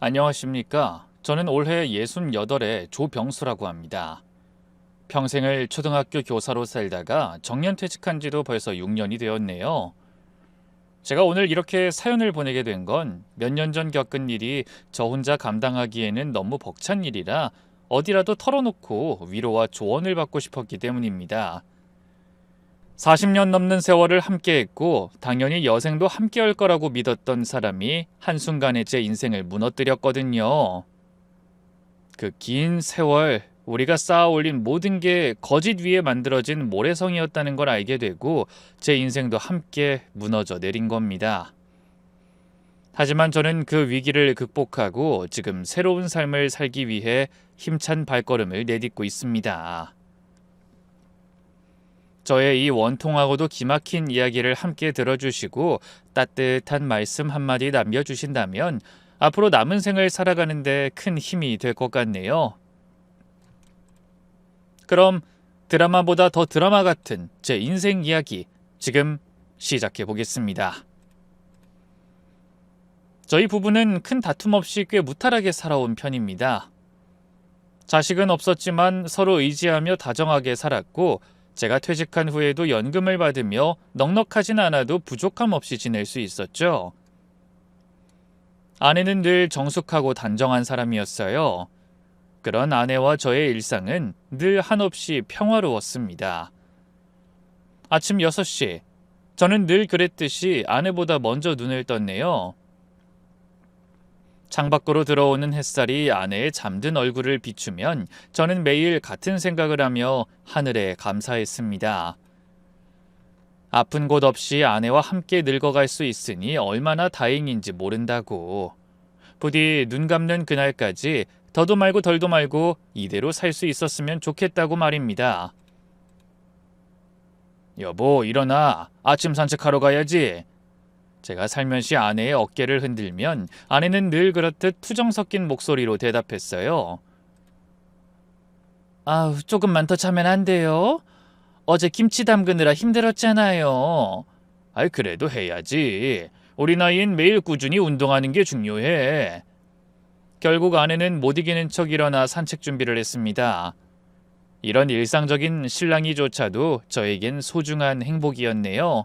안녕하십니까. 저는 올해 68의 조병수라고 합니다. 평생을 초등학교 교사로 살다가 정년퇴직한 지도 벌써 6년이 되었네요. 제가 오늘 이렇게 사연을 보내게 된 건 몇 년 전 겪은 일이 저 혼자 감당하기에는 너무 벅찬 일이라 어디라도 털어놓고 위로와 조언을 받고 싶었기 때문입니다. 40년 넘는 세월을 함께했고 당연히 여생도 함께할 거라고 믿었던 사람이 한순간에 제 인생을 무너뜨렸거든요. 그 긴 세월 우리가 쌓아 올린 모든 게 거짓 위에 만들어진 모래성이었다는 걸 알게 되고 제 인생도 함께 무너져 내린 겁니다. 하지만 저는 그 위기를 극복하고 지금 새로운 삶을 살기 위해 힘찬 발걸음을 내딛고 있습니다. 저의 이 원통하고도 기막힌 이야기를 함께 들어주시고 따뜻한 말씀 한마디 남겨주신다면 앞으로 남은 생을 살아가는데 큰 힘이 될 것 같네요. 그럼 드라마보다 더 드라마 같은 제 인생 이야기 지금 시작해 보겠습니다. 저희 부부는 큰 다툼 없이 꽤 무탈하게 살아온 편입니다. 자식은 없었지만 서로 의지하며 다정하게 살았고 제가 퇴직한 후에도 연금을 받으며 넉넉하진 않아도 부족함 없이 지낼 수 있었죠. 아내는 늘 정숙하고 단정한 사람이었어요. 그런 아내와 저의 일상은 늘 한없이 평화로웠습니다. 아침 6시, 저는 늘 그랬듯이 아내보다 먼저 눈을 떴네요. 창밖으로 들어오는 햇살이 아내의 잠든 얼굴을 비추면 저는 매일 같은 생각을 하며 하늘에 감사했습니다. 아픈 곳 없이 아내와 함께 늙어갈 수 있으니 얼마나 다행인지 모른다고. 부디 눈 감는 그날까지 더도 말고 덜도 말고 이대로 살 수 있었으면 좋겠다고 말입니다. 여보, 일어나. 아침 산책하러 가야지. 제가 살면서 아내의 어깨를 흔들면 아내는 늘 그렇듯 투정 섞인 목소리로 대답했어요. 아우, 조금만 더 자면 안 돼요? 어제 김치 담그느라 힘들었잖아요. 아이, 그래도 해야지. 우리 나이엔 매일 꾸준히 운동하는 게 중요해. 결국 아내는 못 이기는 척 일어나 산책 준비를 했습니다. 이런 일상적인 실랑이조차도 저에겐 소중한 행복이었네요.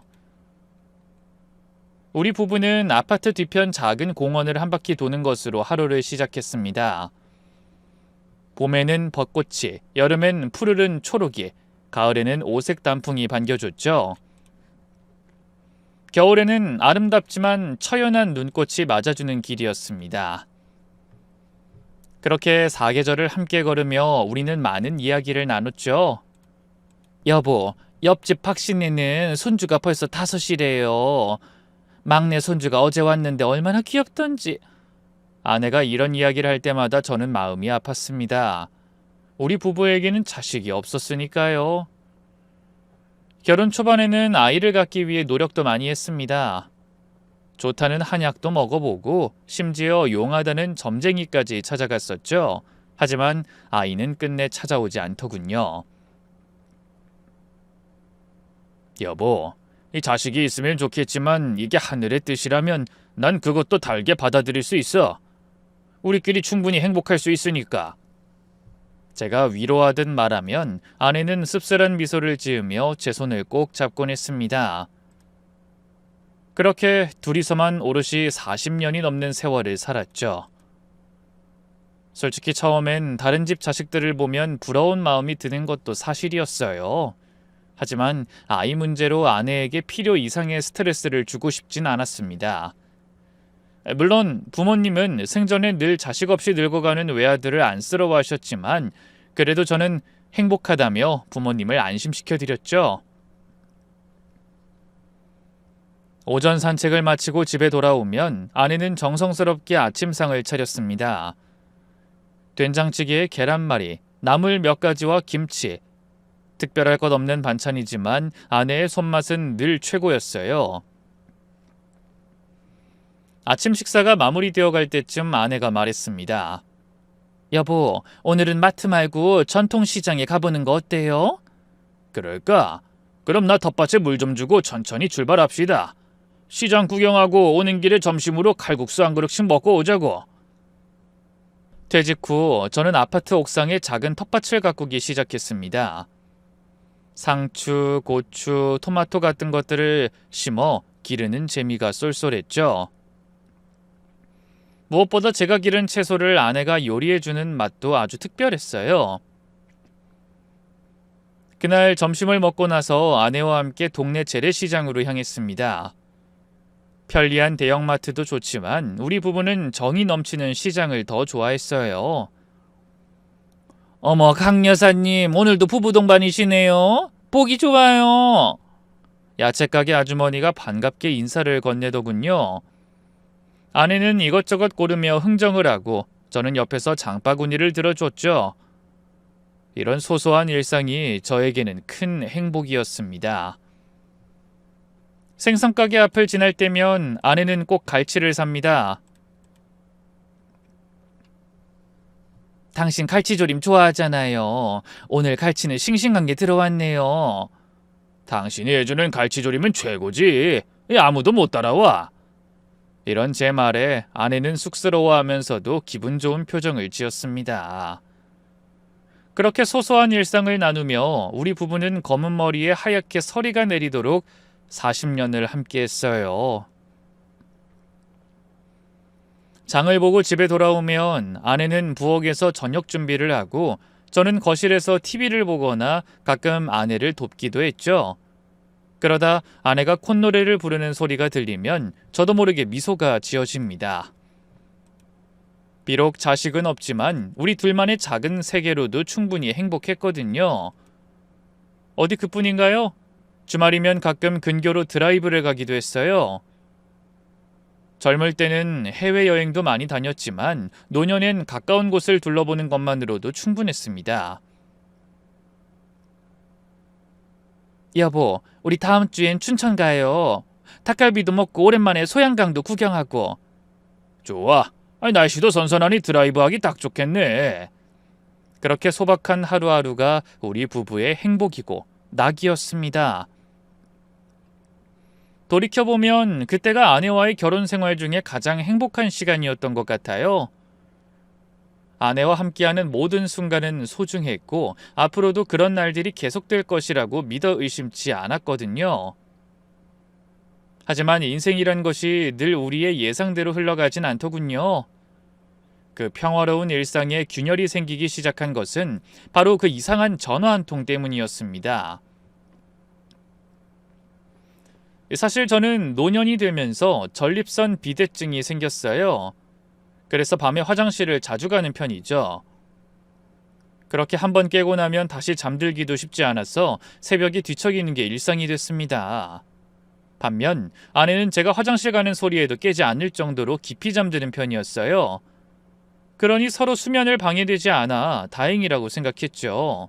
우리 부부는 아파트 뒤편 작은 공원을 한 바퀴 도는 것으로 하루를 시작했습니다. 봄에는 벚꽃이, 여름엔 푸르른 초록이, 가을에는 오색 단풍이 반겨줬죠. 겨울에는 아름답지만 처연한 눈꽃이 맞아주는 길이었습니다. 그렇게 사계절을 함께 걸으며 우리는 많은 이야기를 나눴죠. 여보, 옆집 박씨네는 손주가 벌써 5이래요. 막내 손주가 어제 왔는데 얼마나 귀엽던지. 아내가 이런 이야기를 할 때마다 저는 마음이 아팠습니다. 우리 부부에게는 자식이 없었으니까요. 결혼 초반에는 아이를 갖기 위해 노력도 많이 했습니다. 좋다는 한약도 먹어보고 심지어 용하다는 점쟁이까지 찾아갔었죠. 하지만 아이는 끝내 찾아오지 않더군요. 여보, 이 자식이 있으면 좋겠지만 이게 하늘의 뜻이라면 난 그것도 달게 받아들일 수 있어. 우리끼리 충분히 행복할 수 있으니까. 제가 위로하듯 말하면 아내는 씁쓸한 미소를 지으며 제 손을 꼭 잡곤 했습니다. 그렇게 둘이서만 오롯이 40년이 넘는 세월을 살았죠. 솔직히 처음엔 다른 집 자식들을 보면 부러운 마음이 드는 것도 사실이었어요. 하지만 아이 문제로 아내에게 필요 이상의 스트레스를 주고 싶진 않았습니다. 물론 부모님은 생전에 늘 자식 없이 늙어가는 외아들을 안쓰러워하셨지만 그래도 저는 행복하다며 부모님을 안심시켜드렸죠. 오전 산책을 마치고 집에 돌아오면 아내는 정성스럽게 아침상을 차렸습니다. 된장찌개에 계란말이, 나물 몇 가지와 김치. 특별할 것 없는 반찬이지만 아내의 손맛은 늘 최고였어요. 아침 식사가 마무리되어 갈 때쯤 아내가 말했습니다. 여보, 오늘은 마트 말고 전통시장에 가보는 거 어때요? 그럴까? 그럼 나 텃밭에 물 좀 주고 천천히 출발합시다. 시장 구경하고 오는 길에 점심으로 칼국수 한 그릇씩 먹고 오자고. 퇴직 후 저는 아파트 옥상에 작은 텃밭을 가꾸기 시작했습니다. 상추, 고추, 토마토 같은 것들을 심어 기르는 재미가 쏠쏠했죠. 무엇보다 제가 기른 채소를 아내가 요리해주는 맛도 아주 특별했어요. 그날 점심을 먹고 나서 아내와 함께 동네 재래시장으로 향했습니다. 편리한 대형마트도 좋지만 우리 부부는 정이 넘치는 시장을 더 좋아했어요. 어머, 강 여사님, 오늘도 부부 동반이시네요. 보기 좋아요. 야채가게 아주머니가 반갑게 인사를 건네더군요. 아내는 이것저것 고르며 흥정을 하고 저는 옆에서 장바구니를 들어줬죠. 이런 소소한 일상이 저에게는 큰 행복이었습니다. 생선가게 앞을 지날 때면 아내는 꼭 갈치를 삽니다. 당신 갈치조림 좋아하잖아요. 오늘 갈치는 싱싱한 게 들어왔네요. 당신이 해주는 갈치조림은 최고지. 아무도 못 따라와. 이런 제 말에 아내는 쑥스러워하면서도 기분 좋은 표정을 지었습니다. 그렇게 소소한 일상을 나누며 우리 부부는 검은 머리에 하얗게 서리가 내리도록 40년을 함께했어요. 장을 보고 집에 돌아오면 아내는 부엌에서 저녁 준비를 하고 저는 거실에서 TV를 보거나 가끔 아내를 돕기도 했죠. 그러다 아내가 콧노래를 부르는 소리가 들리면 저도 모르게 미소가 지어집니다. 비록 자식은 없지만 우리 둘만의 작은 세계로도 충분히 행복했거든요. 어디 그뿐인가요? 주말이면 가끔 근교로 드라이브를 가기도 했어요. 젊을 때는 해외여행도 많이 다녔지만 노년엔 가까운 곳을 둘러보는 것만으로도 충분했습니다. 여보, 우리 다음 주엔 춘천 가요. 닭갈비도 먹고 오랜만에 소양강도 구경하고. 좋아. 날씨도 선선하니 드라이브하기 딱 좋겠네. 그렇게 소박한 하루하루가 우리 부부의 행복이고 낙이었습니다. 돌이켜보면 그때가 아내와의 결혼 생활 중에 가장 행복한 시간이었던 것 같아요. 아내와 함께하는 모든 순간은 소중했고 앞으로도 그런 날들이 계속될 것이라고 믿어 의심치 않았거든요. 하지만 인생이란 것이 늘 우리의 예상대로 흘러가진 않더군요. 그 평화로운 일상에 균열이 생기기 시작한 것은 바로 그 이상한 전화 한 통 때문이었습니다. 사실 저는 노년이 되면서 전립선 비대증이 생겼어요. 그래서 밤에 화장실을 자주 가는 편이죠. 그렇게 한번 깨고 나면 다시 잠들기도 쉽지 않아서 새벽에 뒤척이는 게 일상이 됐습니다. 반면 아내는 제가 화장실 가는 소리에도 깨지 않을 정도로 깊이 잠드는 편이었어요. 그러니 서로 수면을 방해되지 않아 다행이라고 생각했죠.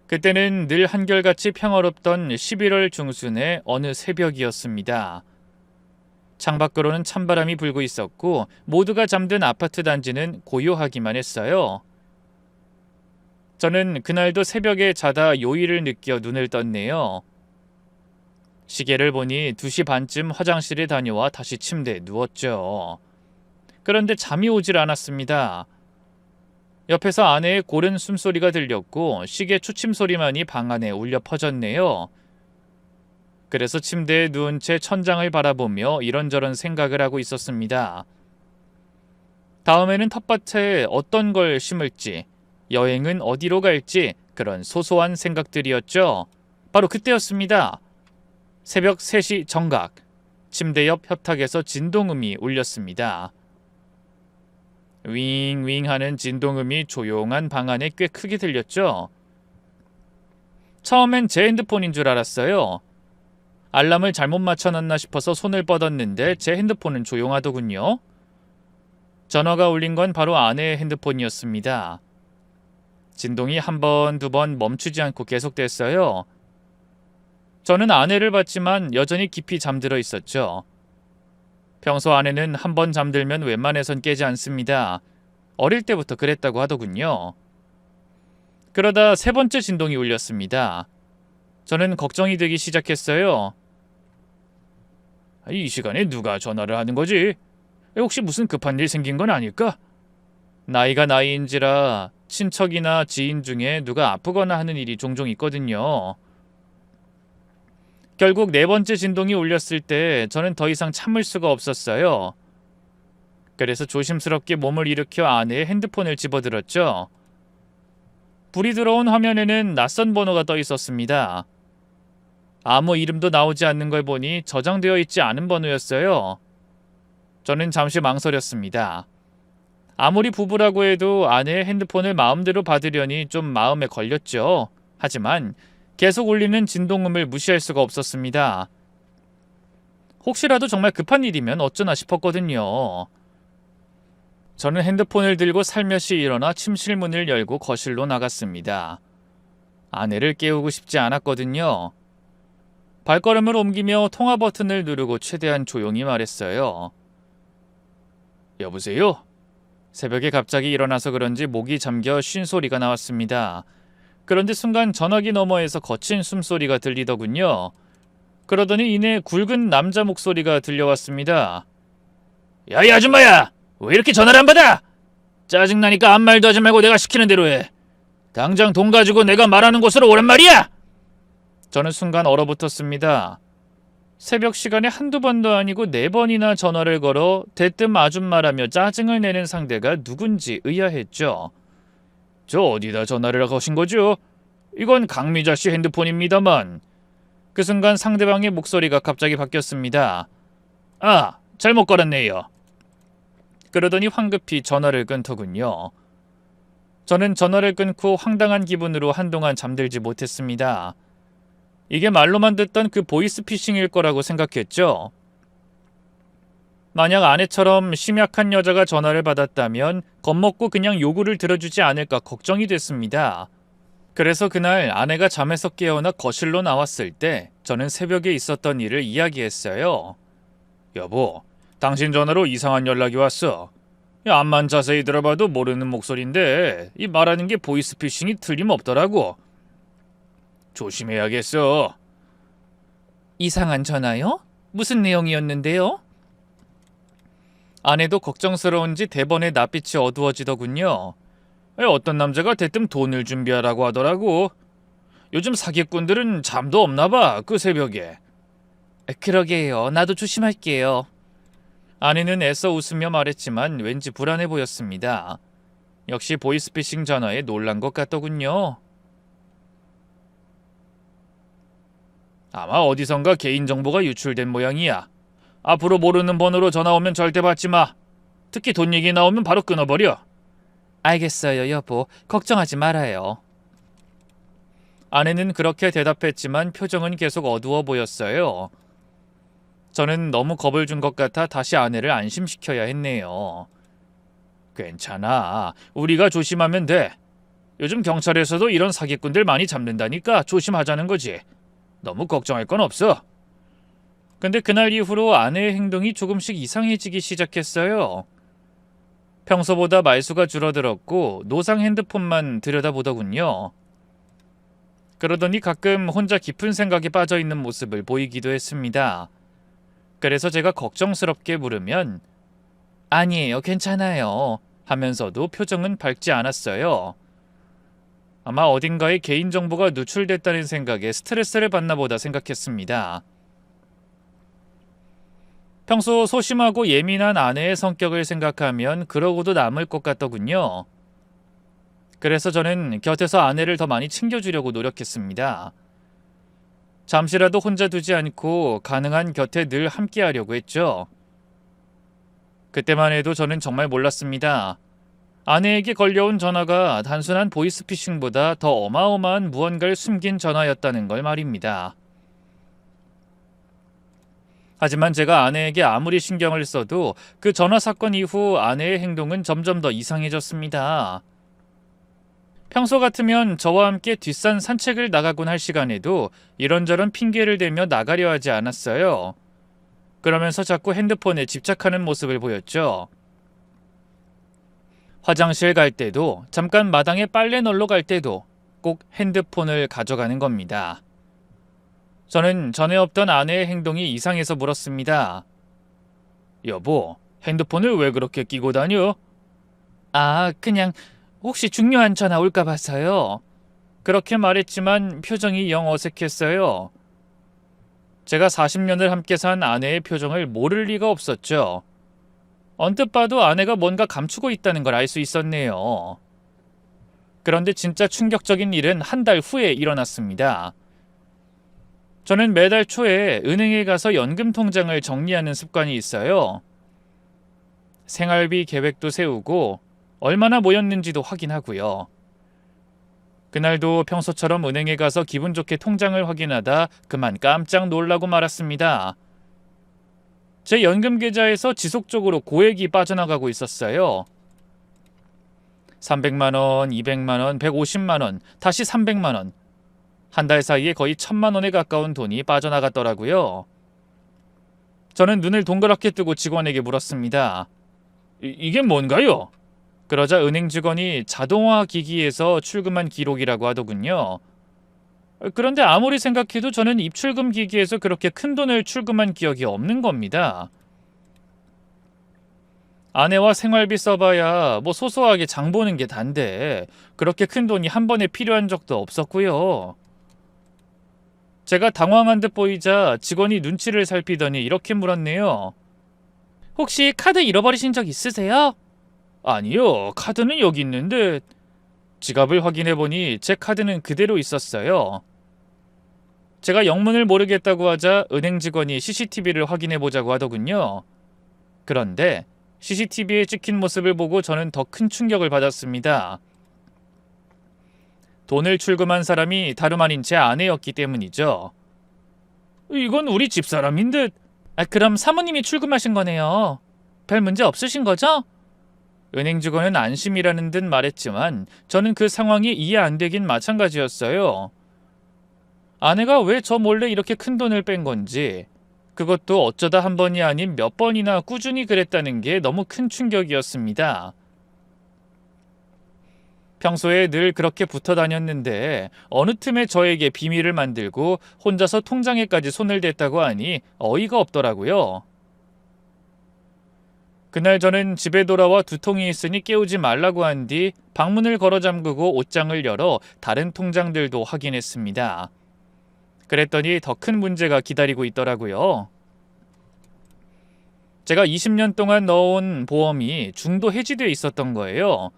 그때는 늘 한결같이 평화롭던 11월 중순의 어느 새벽이었습니다. 창밖으로는 찬바람이 불고 있었고 모두가 잠든 아파트 단지는 고요하기만 했어요. 저는 그날도 새벽에 자다 요일을 느껴 눈을 떴네요. 시계를 보니 2시 반쯤 화장실에 다녀와 다시 침대에 누웠죠. 그런데 잠이 오질 않았습니다. 옆에서 아내의 고른 숨소리가 들렸고 시계 추침 소리만이 방 안에 울려 퍼졌네요. 그래서 침대에 누운 채 천장을 바라보며 이런저런 생각을 하고 있었습니다. 다음에는 텃밭에 어떤 걸 심을지, 여행은 어디로 갈지 그런 소소한 생각들이었죠. 바로 그때였습니다. 새벽 3시 정각, 침대 옆 협탁에서 진동음이 울렸습니다. 윙윙 하는 진동음이 조용한 방 안에 꽤 크게 들렸죠. 처음엔 제 핸드폰인 줄 알았어요. 알람을 잘못 맞춰놨나 싶어서 손을 뻗었는데 제 핸드폰은 조용하더군요. 전화가 울린 건 바로 아내의 핸드폰이었습니다. 진동이 한 번, 두 번 멈추지 않고 계속됐어요. 저는 아내를 봤지만 여전히 깊이 잠들어 있었죠. 평소 아내는 한 번 잠들면 웬만해선 깨지 않습니다. 어릴 때부터 그랬다고 하더군요. 그러다 3번째 진동이 울렸습니다. 저는 걱정이 되기 시작했어요. 이 시간에 누가 전화를 하는 거지? 혹시 무슨 급한 일 생긴 건 아닐까? 나이가 나이인지라 친척이나 지인 중에 누가 아프거나 하는 일이 종종 있거든요. 결국 네 번째 진동이 울렸을 때 저는 더 이상 참을 수가 없었어요. 그래서 조심스럽게 몸을 일으켜 아내의 핸드폰을 집어들었죠. 불이 들어온 화면에는 낯선 번호가 떠 있었습니다. 아무 이름도 나오지 않는 걸 보니 저장되어 있지 않은 번호였어요. 저는 잠시 망설였습니다. 아무리 부부라고 해도 아내의 핸드폰을 마음대로 받으려니 좀 마음에 걸렸죠. 하지만 계속 울리는 진동음을 무시할 수가 없었습니다. 혹시라도 정말 급한 일이면 어쩌나 싶었거든요. 저는 핸드폰을 들고 살며시 일어나 침실문을 열고 거실로 나갔습니다. 아내를 깨우고 싶지 않았거든요. 발걸음을 옮기며 통화 버튼을 누르고 최대한 조용히 말했어요. 여보세요? 새벽에 갑자기 일어나서 그런지 목이 잠겨 쉰 소리가 나왔습니다. 그런데 순간 전화기 너머에서 거친 숨소리가 들리더군요. 그러더니 이내 굵은 남자 목소리가 들려왔습니다. 야, 이 아줌마야! 왜 이렇게 전화를 안 받아? 짜증나니까 아무 말도 하지 말고 내가 시키는 대로 해. 당장 돈 가지고 내가 말하는 곳으로 오란 말이야! 저는 순간 얼어붙었습니다. 새벽 시간에 한두 번도 아니고 4번이나 전화를 걸어 대뜸 아줌마라며 짜증을 내는 상대가 누군지 의아했죠. 저 어디다 전화를 거신 거죠? 이건 강미자 씨 핸드폰입니다만. 그 순간 상대방의 목소리가 갑자기 바뀌었습니다. 아, 잘못 걸었네요. 그러더니 황급히 전화를 끊더군요. 저는 전화를 끊고 황당한 기분으로 한동안 잠들지 못했습니다. 이게 말로만 듣던 그 보이스피싱일 거라고 생각했죠. 만약 아내처럼 심약한 여자가 전화를 받았다면 겁먹고 그냥 요구를 들어주지 않을까 걱정이 됐습니다. 그래서 그날 아내가 잠에서 깨어나 거실로 나왔을 때 저는 새벽에 있었던 일을 이야기했어요. 여보, 당신 전화로 이상한 연락이 왔어. 암만 자세히 들어봐도 모르는 목소리인데 이 말하는 게 보이스피싱이 틀림없더라고. 조심해야겠어. 이상한 전화요? 무슨 내용이었는데요? 아내도 걱정스러운지 대번에 낯빛이 어두워지더군요. 어떤 남자가 대뜸 돈을 준비하라고 하더라고. 요즘 사기꾼들은 잠도 없나 봐, 그 새벽에. 그러게요. 나도 조심할게요. 아내는 애써 웃으며 말했지만 왠지 불안해 보였습니다. 역시 보이스피싱 전화에 놀란 것 같더군요. 아마 어디선가 개인정보가 유출된 모양이야. 앞으로 모르는 번호로 전화 오면 절대 받지 마. 특히 돈 얘기 나오면 바로 끊어버려. 알겠어요, 여보. 걱정하지 말아요. 아내는 그렇게 대답했지만 표정은 계속 어두워 보였어요. 저는 너무 겁을 준 것 같아 다시 아내를 안심시켜야 했네요. 괜찮아. 우리가 조심하면 돼. 요즘 경찰에서도 이런 사기꾼들 많이 잡는다니까 조심하자는 거지. 너무 걱정할 건 없어. 근데 그날 이후로 아내의 행동이 조금씩 이상해지기 시작했어요. 평소보다 말수가 줄어들었고 노상 핸드폰만 들여다보더군요. 그러더니 가끔 혼자 깊은 생각에 빠져있는 모습을 보이기도 했습니다. 그래서 제가 걱정스럽게 물으면 아니에요, 괜찮아요 하면서도 표정은 밝지 않았어요. 아마 어딘가에 개인정보가 누출됐다는 생각에 스트레스를 받나 보다 생각했습니다. 평소 소심하고 예민한 아내의 성격을 생각하면 그러고도 남을 것 같더군요. 그래서 저는 곁에서 아내를 더 많이 챙겨주려고 노력했습니다. 잠시라도 혼자 두지 않고 가능한 곁에 늘 함께하려고 했죠. 그때만 해도 저는 정말 몰랐습니다. 아내에게 걸려온 전화가 단순한 보이스피싱보다 더 어마어마한 무언가를 숨긴 전화였다는 걸 말입니다. 하지만 제가 아내에게 아무리 신경을 써도 그 전화 사건 이후 아내의 행동은 점점 더 이상해졌습니다. 평소 같으면 저와 함께 뒷산 산책을 나가곤 할 시간에도 이런저런 핑계를 대며 나가려 하지 않았어요. 그러면서 자꾸 핸드폰에 집착하는 모습을 보였죠. 화장실 갈 때도 잠깐 마당에 빨래 널러 갈 때도 꼭 핸드폰을 가져가는 겁니다. 저는 전에 없던 아내의 행동이 이상해서 물었습니다. 여보, 핸드폰을 왜 그렇게 끼고 다녀? 아, 그냥 혹시 중요한 전화 올까 봐서요. 그렇게 말했지만 표정이 영 어색했어요. 제가 40년을 함께 산 아내의 표정을 모를 리가 없었죠. 언뜻 봐도 아내가 뭔가 감추고 있다는 걸 알 수 있었네요. 그런데 진짜 충격적인 일은 한 달 후에 일어났습니다. 저는 매달 초에 은행에 가서 연금 통장을 정리하는 습관이 있어요. 생활비 계획도 세우고 얼마나 모였는지도 확인하고요. 그날도 평소처럼 은행에 가서 기분 좋게 통장을 확인하다 그만 깜짝 놀라고 말았습니다. 제 연금 계좌에서 지속적으로 고액이 빠져나가고 있었어요. 300만 원, 200만 원, 150만 원, 다시 300만 원. 한 달 사이에 거의 1000만 원에 가까운 돈이 빠져나갔더라고요. 저는 눈을 동그랗게 뜨고 직원에게 물었습니다. 이게 뭔가요? 그러자 은행 직원이 자동화 기기에서 출금한 기록이라고 하더군요. 그런데 아무리 생각해도 저는 입출금 기기에서 그렇게 큰 돈을 출금한 기억이 없는 겁니다. 아내와 생활비 써봐야 뭐 소소하게 장 보는 게 단데 그렇게 큰 돈이 한 번에 필요한 적도 없었고요. 제가 당황한 듯 보이자 직원이 눈치를 살피더니 이렇게 물었네요. 혹시 카드 잃어버리신 적 있으세요? 아니요, 카드는 여기 있는데. 지갑을 확인해보니 제 카드는 그대로 있었어요. 제가 영문을 모르겠다고 하자 은행 직원이 CCTV를 확인해보자고 하더군요. 그런데 CCTV에 찍힌 모습을 보고 저는 더 큰 충격을 받았습니다. 돈을 출금한 사람이 다름 아닌 제 아내였기 때문이죠. 이건 우리 집사람인데. 그럼 사모님이 출금하신 거네요. 별 문제 없으신 거죠? 은행 직원은 안심이라는 듯 말했지만 저는 그 상황이 이해 안 되긴 마찬가지였어요. 아내가 왜 저 몰래 이렇게 큰 돈을 뺀 건지, 그것도 어쩌다 한 번이 아닌 몇 번이나 꾸준히 그랬다는 게 너무 큰 충격이었습니다. 평소에 늘 그렇게 붙어 다녔는데 어느 틈에 저에게 비밀을 만들고 혼자서 통장에까지 손을 댔다고 하니 어이가 없더라고요. 그날 저는 집에 돌아와 두통이 있으니 깨우지 말라고 한 뒤 방문을 걸어 잠그고 옷장을 열어 다른 통장들도 확인했습니다. 그랬더니 더 큰 문제가 기다리고 있더라고요. 제가 20년 동안 넣어온 보험이 중도 해지돼 있었던 거예요.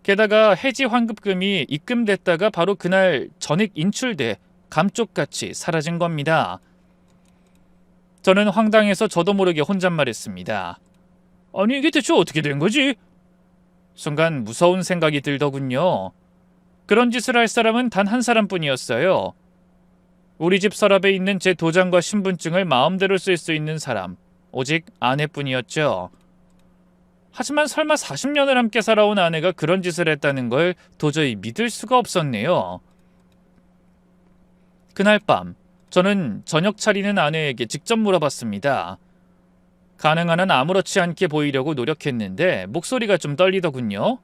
게다가 해지 환급금이 입금됐다가 바로 그날 전액 인출돼 감쪽같이 사라진 겁니다. 저는 황당해서 저도 모르게 혼잣말했습니다. 아니, 이게 대체 어떻게 된 거지? 순간 무서운 생각이 들더군요. 그런 짓을 할 사람은 단 한 사람뿐이었어요. 우리 집 서랍에 있는 제 도장과 신분증을 마음대로 쓸 수 있는 사람, 오직 아내뿐이었죠. 하지만 설마 40년을 함께 살아온 아내가 그런 짓을 했다는 걸 도저히 믿을 수가 없었네요. 그날 밤, 저는 저녁 차리는 아내에게 직접 물어봤습니다. 가능한 한 아무렇지 않게 보이려고 노력했는데 목소리가 좀 떨리더군요.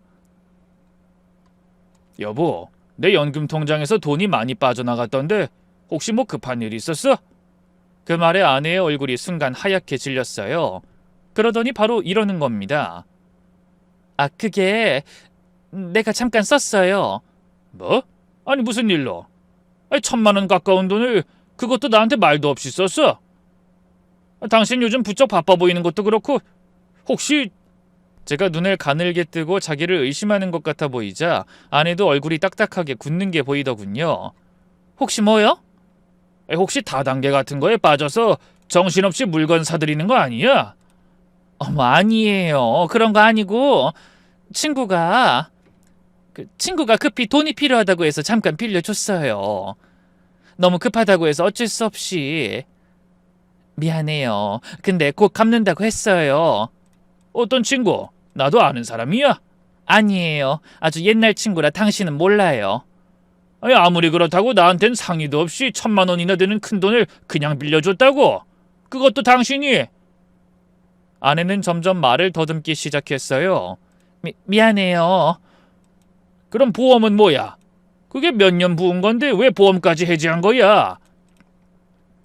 여보, 내 연금 통장에서 돈이 많이 빠져나갔던데 혹시 뭐 급한 일 있었어? 그 말에 아내의 얼굴이 순간 하얗게 질렸어요. 그러더니 바로 이러는 겁니다. 그게 내가 잠깐 썼어요. 뭐? 아니, 무슨 일로? 1000만 원 가까운 돈을 그것도 나한테 말도 없이 썼어? 당신 요즘 부쩍 바빠 보이는 것도 그렇고 혹시... 제가 눈을 가늘게 뜨고 자기를 의심하는 것 같아 보이자 아내도 얼굴이 딱딱하게 굳는 게 보이더군요. 혹시 뭐요? 혹시 다단계 같은 거에 빠져서 정신없이 물건 사들이는 거 아니야? 어머, 아니에요. 그런 거 아니고 친구가 급히 돈이 필요하다고 해서 잠깐 빌려줬어요. 너무 급하다고 해서 어쩔 수 없이. 미안해요. 근데 곧 갚는다고 했어요. 어떤 친구? 나도 아는 사람이야? 아니에요. 아주 옛날 친구라 당신은 몰라요. 아니, 아무리 그렇다고 나한텐 상의도 없이 1000만 원이나 되는 큰 돈을 그냥 빌려줬다고? 그것도 당신이? 아내는 점점 말을 더듬기 시작했어요. 미안해요. 그럼 보험은 뭐야? 그게 몇 년 부은 건데 왜 보험까지 해지한 거야?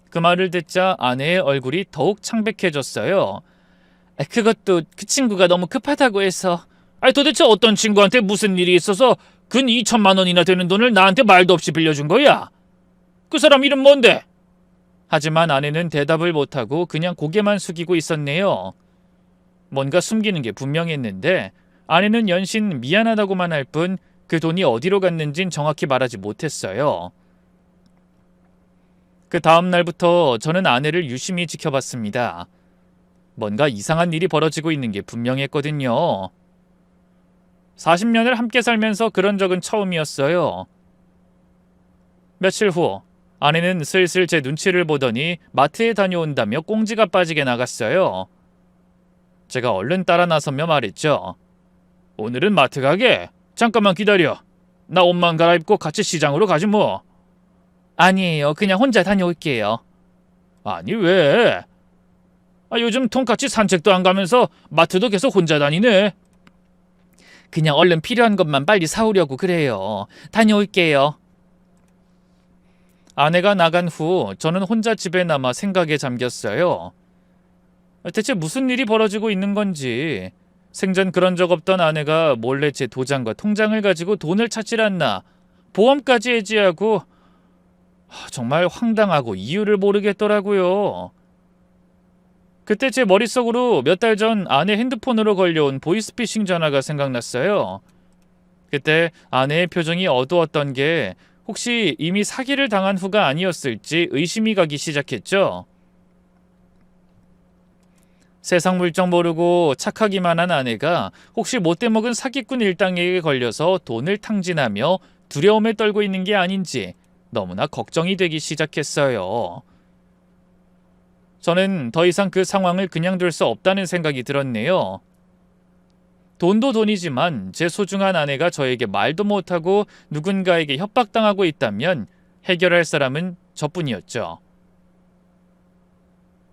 그 말을 듣자 아내의 얼굴이 더욱 창백해졌어요. 그것도 그 친구가 너무 급하다고 해서. 도대체 어떤 친구한테 무슨 일이 있어서 근 2천만 원이나 되는 돈을 나한테 말도 없이 빌려준 거야? 그 사람 이름 뭔데? 하지만 아내는 대답을 못하고 그냥 고개만 숙이고 있었네요. 뭔가 숨기는 게 분명했는데 아내는 연신 미안하다고만 할 뿐 그 돈이 어디로 갔는진 정확히 말하지 못했어요. 그 다음 날부터 저는 아내를 유심히 지켜봤습니다. 뭔가 이상한 일이 벌어지고 있는 게 분명했거든요. 40년을 함께 살면서 그런 적은 처음이었어요. 며칠 후 아내는 슬슬 제 눈치를 보더니 마트에 다녀온다며 꽁지가 빠지게 나갔어요. 제가 얼른 따라 나서며 말했죠. 오늘은 마트 가게? 잠깐만 기다려. 나 옷만 갈아입고 같이 시장으로 가지 뭐. 아니에요. 그냥 혼자 다녀올게요. 아니 왜? 요즘 통같이 산책도 안 가면서 마트도 계속 혼자 다니네. 그냥 얼른 필요한 것만 빨리 사오려고 그래요. 다녀올게요. 아내가 나간 후 저는 혼자 집에 남아 생각에 잠겼어요. 대체 무슨 일이 벌어지고 있는 건지. 생전 그런 적 없던 아내가 몰래 제 도장과 통장을 가지고 돈을 찾질 않나. 보험까지 해지하고. 정말 황당하고 이유를 모르겠더라고요. 그때 제 머릿속으로 몇 달 전 아내 핸드폰으로 걸려온 보이스피싱 전화가 생각났어요. 그때 아내의 표정이 어두웠던 게 혹시 이미 사기를 당한 후가 아니었을지 의심이 가기 시작했죠. 세상 물정 모르고 착하기만 한 아내가 혹시 못돼 먹은 사기꾼 일당에게 걸려서 돈을 탕진하며 두려움에 떨고 있는 게 아닌지 너무나 걱정이 되기 시작했어요. 저는 더 이상 그 상황을 그냥 둘 수 없다는 생각이 들었네요. 돈도 돈이지만 제 소중한 아내가 저에게 말도 못하고 누군가에게 협박당하고 있다면 해결할 사람은 저뿐이었죠.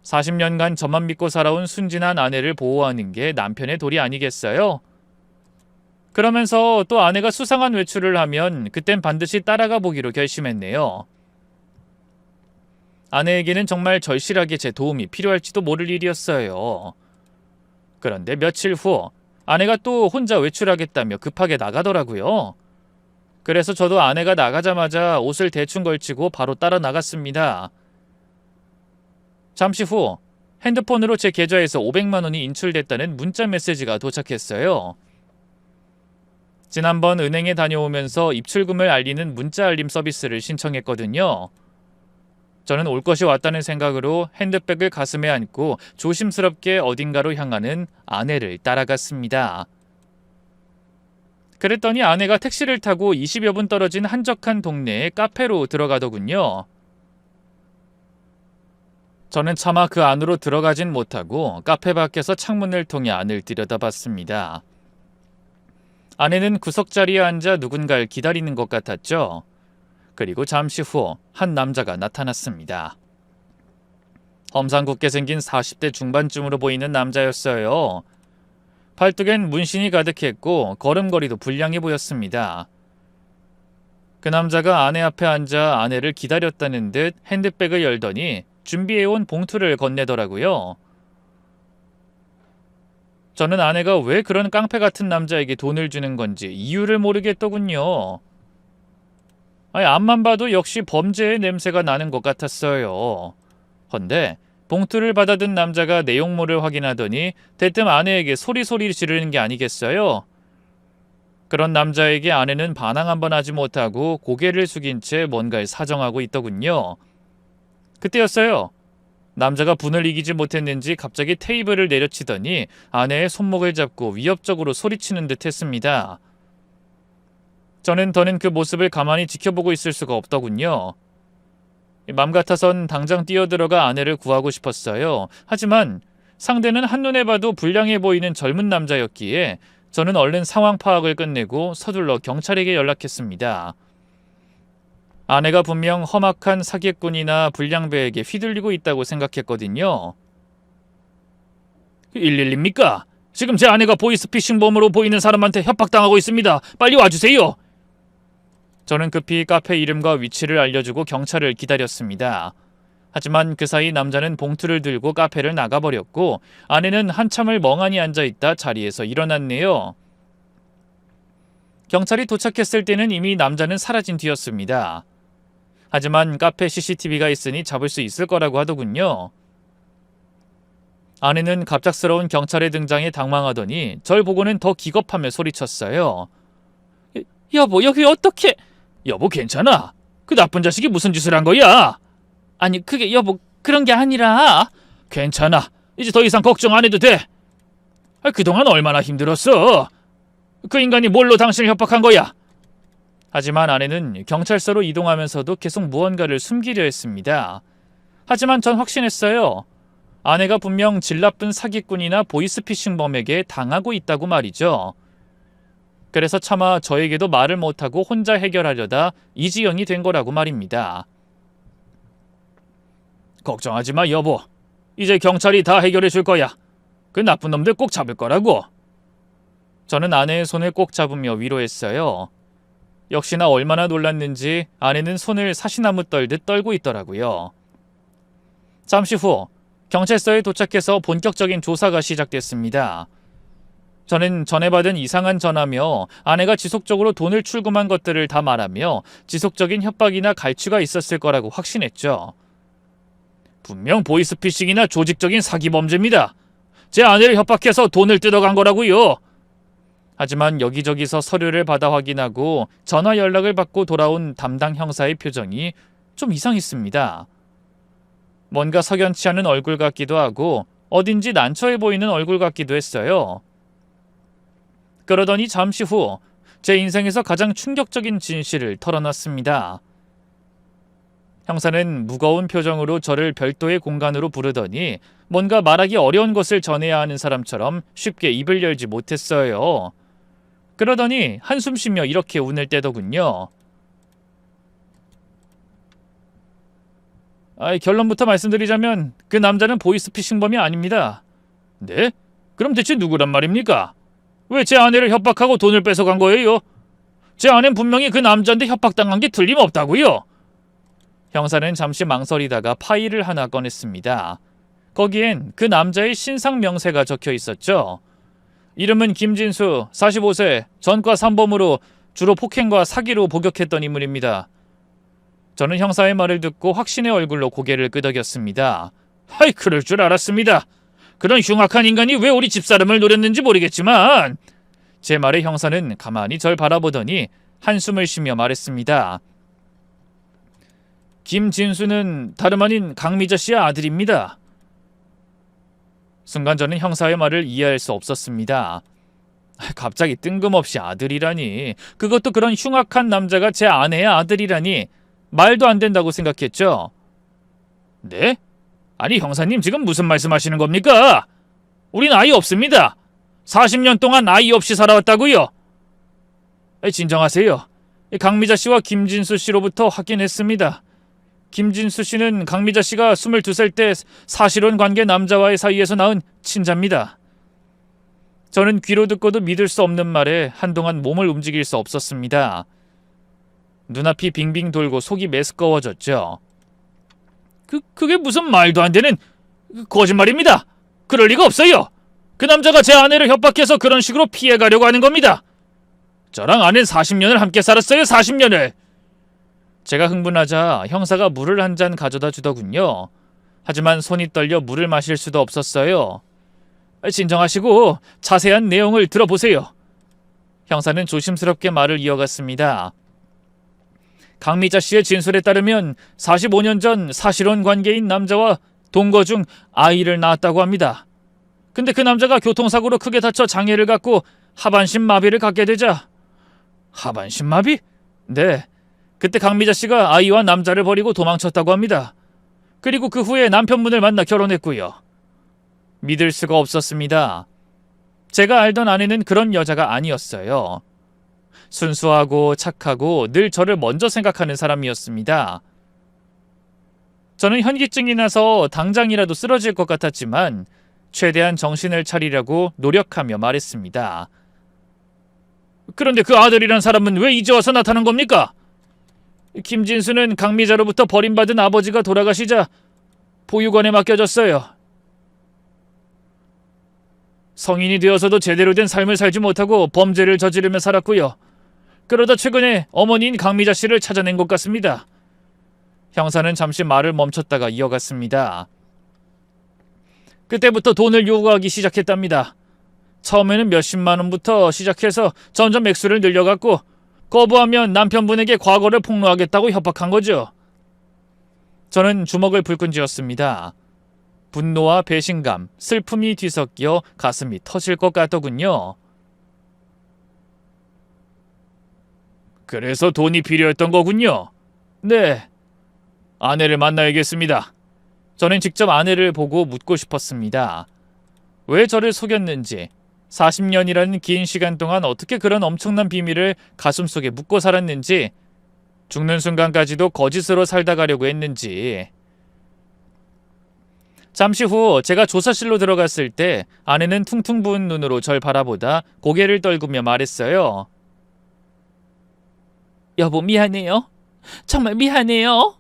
40년간 저만 믿고 살아온 순진한 아내를 보호하는 게 남편의 도리 아니겠어요? 그러면서 또 아내가 수상한 외출을 하면 그땐 반드시 따라가 보기로 결심했네요. 아내에게는 정말 절실하게 제 도움이 필요할지도 모를 일이었어요. 그런데 며칠 후 아내가 또 혼자 외출하겠다며 급하게 나가더라고요. 그래서 저도 아내가 나가자마자 옷을 대충 걸치고 바로 따라 나갔습니다. 잠시 후 핸드폰으로 제 계좌에서 500만 원이 인출됐다는 문자 메시지가 도착했어요. 지난번 은행에 다녀오면서 입출금을 알리는 문자 알림 서비스를 신청했거든요. 저는 올 것이 왔다는 생각으로 핸드백을 가슴에 안고 조심스럽게 어딘가로 향하는 아내를 따라갔습니다. 그랬더니 아내가 택시를 타고 20여 분 떨어진 한적한 동네의 카페로 들어가더군요. 저는 차마 그 안으로 들어가진 못하고 카페 밖에서 창문을 통해 안을 들여다봤습니다. 아내는 구석자리에 앉아 누군가를 기다리는 것 같았죠. 그리고 잠시 후 한 남자가 나타났습니다. 험상궂게 생긴 40대 중반쯤으로 보이는 남자였어요. 팔뚝엔 문신이 가득했고 걸음걸이도 불량해 보였습니다. 그 남자가 아내 앞에 앉아 아내를 기다렸다는 듯 핸드백을 열더니 준비해온 봉투를 건네더라고요. 저는 아내가 왜 그런 깡패 같은 남자에게 돈을 주는 건지 이유를 모르겠더군요. 앞만 봐도 역시 범죄의 냄새가 나는 것 같았어요. 헌데 봉투를 받아든 남자가 내용물을 확인하더니 대뜸 아내에게 소리소리 지르는 게 아니겠어요? 그런 남자에게 아내는 반항 한번 하지 못하고 고개를 숙인 채 뭔가를 사정하고 있더군요. 그때였어요. 남자가 분을 이기지 못했는지 갑자기 테이블을 내려치더니 아내의 손목을 잡고 위협적으로 소리치는 듯 했습니다. 저는 더는 그 모습을 가만히 지켜보고 있을 수가 없더군요. 맘 같아선 당장 뛰어들어가 아내를 구하고 싶었어요. 하지만 상대는 한눈에 봐도 불량해 보이는 젊은 남자였기에 저는 얼른 상황 파악을 끝내고 서둘러 경찰에게 연락했습니다. 아내가 분명 험악한 사기꾼이나 불량배에게 휘둘리고 있다고 생각했거든요. 112입니까? 지금 제 아내가 보이스피싱범으로 보이는 사람한테 협박당하고 있습니다. 빨리 와주세요. 저는 급히 카페 이름과 위치를 알려주고 경찰을 기다렸습니다. 하지만 그 사이 남자는 봉투를 들고 카페를 나가버렸고 아내는 한참을 멍하니 앉아있다 자리에서 일어났네요. 경찰이 도착했을 때는 이미 남자는 사라진 뒤였습니다. 하지만 카페 CCTV가 있으니 잡을 수 있을 거라고 하더군요. 아내는 갑작스러운 경찰의 등장에 당황하더니 절 보고는 더 기겁하며 소리쳤어요. 여보, 여기 어떻게... 여보, 괜찮아. 그 나쁜 자식이 무슨 짓을 한 거야? 아니, 그게 여보, 그런 게 아니라... 괜찮아. 이제 더 이상 걱정 안 해도 돼. 그동안 얼마나 힘들었어. 그 인간이 뭘로 당신을 협박한 거야? 하지만 아내는 경찰서로 이동하면서도 계속 무언가를 숨기려 했습니다. 하지만 전 확신했어요. 아내가 분명 질 나쁜 사기꾼이나 보이스피싱범에게 당하고 있다고 말이죠. 그래서 차마 저에게도 말을 못하고 혼자 해결하려다 이지연이 된 거라고 말입니다. 걱정하지 마, 여보. 이제 경찰이 다 해결해 줄 거야. 그 나쁜 놈들 꼭 잡을 거라고. 저는 아내의 손을 꼭 잡으며 위로했어요. 역시나 얼마나 놀랐는지 아내는 손을 사시나무 떨듯 떨고 있더라고요. 잠시 후 경찰서에 도착해서 본격적인 조사가 시작됐습니다. 저는 전에 받은 이상한 전화며 아내가 지속적으로 돈을 출금한 것들을 다 말하며 지속적인 협박이나 갈취가 있었을 거라고 확신했죠. 분명 보이스피싱이나 조직적인 사기 범죄입니다. 제 아내를 협박해서 돈을 뜯어간 거라고요. 하지만 여기저기서 서류를 받아 확인하고 전화 연락을 받고 돌아온 담당 형사의 표정이 좀 이상했습니다. 뭔가 석연치 않은 얼굴 같기도 하고 어딘지 난처해 보이는 얼굴 같기도 했어요. 그러더니 잠시 후 제 인생에서 가장 충격적인 진실을 털어놨습니다. 형사는 무거운 표정으로 저를 별도의 공간으로 부르더니 뭔가 말하기 어려운 것을 전해야 하는 사람처럼 쉽게 입을 열지 못했어요. 그러더니 한숨 쉬며 이렇게 운을 떼더군요. 결론부터 말씀드리자면 그 남자는 보이스피싱범이 아닙니다. 네? 그럼 대체 누구란 말입니까? 왜 제 아내를 협박하고 돈을 뺏어간 거예요? 제 아내는 분명히 그 남자한테 협박당한 게 틀림없다고요. 형사는 잠시 망설이다가 파일을 하나 꺼냈습니다. 거기엔 그 남자의 신상 명세가 적혀 있었죠. 이름은 김진수, 45세, 전과 3범으로 주로 폭행과 사기로 복역했던 인물입니다. 저는 형사의 말을 듣고 확신의 얼굴로 고개를 끄덕였습니다. 그럴 줄 알았습니다. 그런 흉악한 인간이 왜 우리 집사람을 노렸는지 모르겠지만 제 말에 형사는 가만히 절 바라보더니 한숨을 쉬며 말했습니다. 김진수는 다름 아닌 강미자 씨의 아들입니다. 순간 저는 형사의 말을 이해할 수 없었습니다. 갑자기 뜬금없이 아들이라니, 그것도 그런 흉악한 남자가 제 아내의 아들이라니 말도 안 된다고 생각했죠. 네? 아니 형사님 지금 무슨 말씀하시는 겁니까? 우린 아이 없습니다. 40년 동안 아이 없이 살아왔다고요. 진정하세요. 강미자 씨와 김진수 씨로부터 확인했습니다. 김진수 씨는 강미자 씨가 22살 때 사실혼 관계 남자와의 사이에서 낳은 친자입니다. 저는 귀로 듣고도 믿을 수 없는 말에 한동안 몸을 움직일 수 없었습니다. 눈앞이 빙빙 돌고 속이 메스꺼워졌죠. 그게 무슨 말도 안 되는 거짓말입니다. 그럴 리가 없어요. 그 남자가 제 아내를 협박해서 그런 식으로 피해가려고 하는 겁니다. 저랑 아내는 40년을 함께 살았어요. 40년을. 제가 흥분하자 형사가 물을 한 잔 가져다 주더군요. 하지만 손이 떨려 물을 마실 수도 없었어요. 진정하시고 자세한 내용을 들어보세요. 형사는 조심스럽게 말을 이어갔습니다. 강미자 씨의 진술에 따르면 45년 전 사실혼 관계인 남자와 동거 중 아이를 낳았다고 합니다. 근데 그 남자가 교통사고로 크게 다쳐 장애를 갖고 하반신 마비를 갖게 되자. 하반신 마비? 네. 그때 강미자 씨가 아이와 남자를 버리고 도망쳤다고 합니다. 그리고 그 후에 남편분을 만나 결혼했고요. 믿을 수가 없었습니다. 제가 알던 아내는 그런 여자가 아니었어요. 순수하고 착하고 늘 저를 먼저 생각하는 사람이었습니다. 저는 현기증이 나서 당장이라도 쓰러질 것 같았지만 최대한 정신을 차리려고 노력하며 말했습니다. 그런데 그 아들이란 사람은 왜 이제 와서 나타난 겁니까? 김진수는 강미자로부터 버림받은 아버지가 돌아가시자 보육원에 맡겨졌어요. 성인이 되어서도 제대로 된 삶을 살지 못하고 범죄를 저지르며 살았고요. 그러다 최근에 어머니인 강미자 씨를 찾아낸 것 같습니다. 형사는 잠시 말을 멈췄다가 이어갔습니다. 그때부터 돈을 요구하기 시작했답니다. 처음에는 몇십만 원부터 시작해서 점점 액수를 늘려갔고 거부하면 남편분에게 과거를 폭로하겠다고 협박한 거죠. 저는 주먹을 불끈 쥐었습니다. 분노와 배신감, 슬픔이 뒤섞여 가슴이 터질 것 같더군요. 그래서 돈이 필요했던 거군요. 네. 아내를 만나야겠습니다. 저는 직접 아내를 보고 묻고 싶었습니다. 왜 저를 속였는지, 40년이라는 긴 시간 동안 어떻게 그런 엄청난 비밀을 가슴속에 묻고 살았는지, 죽는 순간까지도 거짓으로 살다 가려고 했는지. 잠시 후 제가 조사실로 들어갔을 때 아내는 퉁퉁 부은 눈으로 절 바라보다 고개를 떨구며 말했어요. 여보, 미안해요. 정말 미안해요.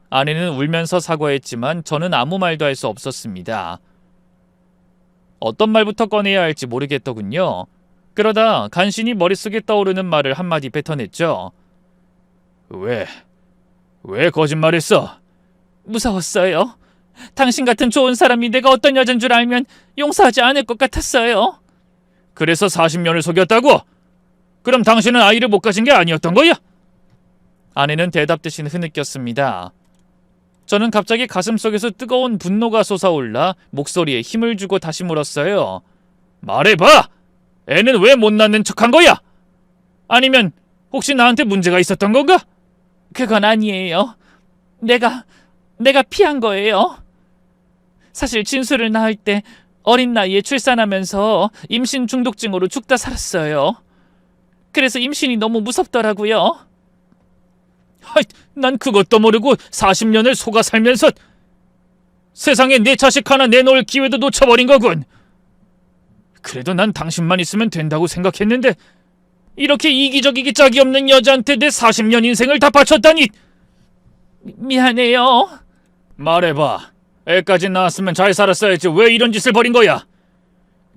아내는 울면서 사과했지만 저는 아무 말도 할 수 없었습니다. 어떤 말부터 꺼내야 할지 모르겠더군요. 그러다 간신히 머릿속에 떠오르는 말을 한마디 뱉어냈죠. 왜 거짓말했어? 무서웠어요. 당신 같은 좋은 사람이 내가 어떤 여잔 줄 알면 용서하지 않을 것 같았어요. 그래서 40년을 속였다고? 그럼 당신은 아이를 못 가진 게 아니었던 거야? 아내는 대답 대신 흐느꼈습니다. 저는 갑자기 가슴속에서 뜨거운 분노가 솟아올라 목소리에 힘을 주고 다시 물었어요. 말해봐! 애는 왜 못 낳는 척한 거야? 아니면 혹시 나한테 문제가 있었던 건가? 그건 아니에요. 내가 피한 거예요. 사실 진수를 낳을 때 어린 나이에 출산하면서 임신 중독증으로 죽다 살았어요. 그래서 임신이 너무 무섭더라고요. 난 그것도 모르고 40년을 속아 살면서 세상에 내 자식 하나 내놓을 기회도 놓쳐버린 거군. 그래도 난 당신만 있으면 된다고 생각했는데 이렇게 이기적이기 짝이 없는 여자한테 내 40년 인생을 다 바쳤다니. 미안해요. 말해봐. 애까지 낳았으면 잘 살았어야지 왜 이런 짓을 벌인 거야?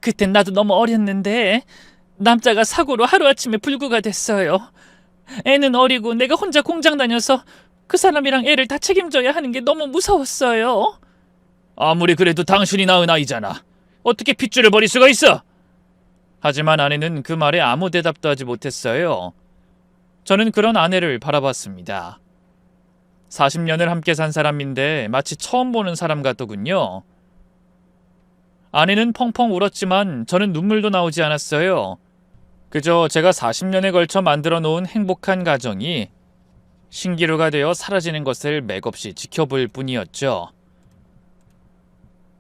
그땐 나도 너무 어렸는데 남자가 사고로 하루아침에 불구가 됐어요. 애는 어리고 내가 혼자 공장 다녀서 그 사람이랑 애를 다 책임져야 하는 게 너무 무서웠어요. 아무리 그래도 당신이 낳은 아이잖아. 어떻게 핏줄을 버릴 수가 있어? 하지만 아내는 그 말에 아무 대답도 하지 못했어요. 저는 그런 아내를 바라봤습니다. 40년을 함께 산 사람인데 마치 처음 보는 사람 같더군요. 아내는 펑펑 울었지만 저는 눈물도 나오지 않았어요. 그저 제가 40년에 걸쳐 만들어 놓은 행복한 가정이 신기루가 되어 사라지는 것을 맥없이 지켜볼 뿐이었죠.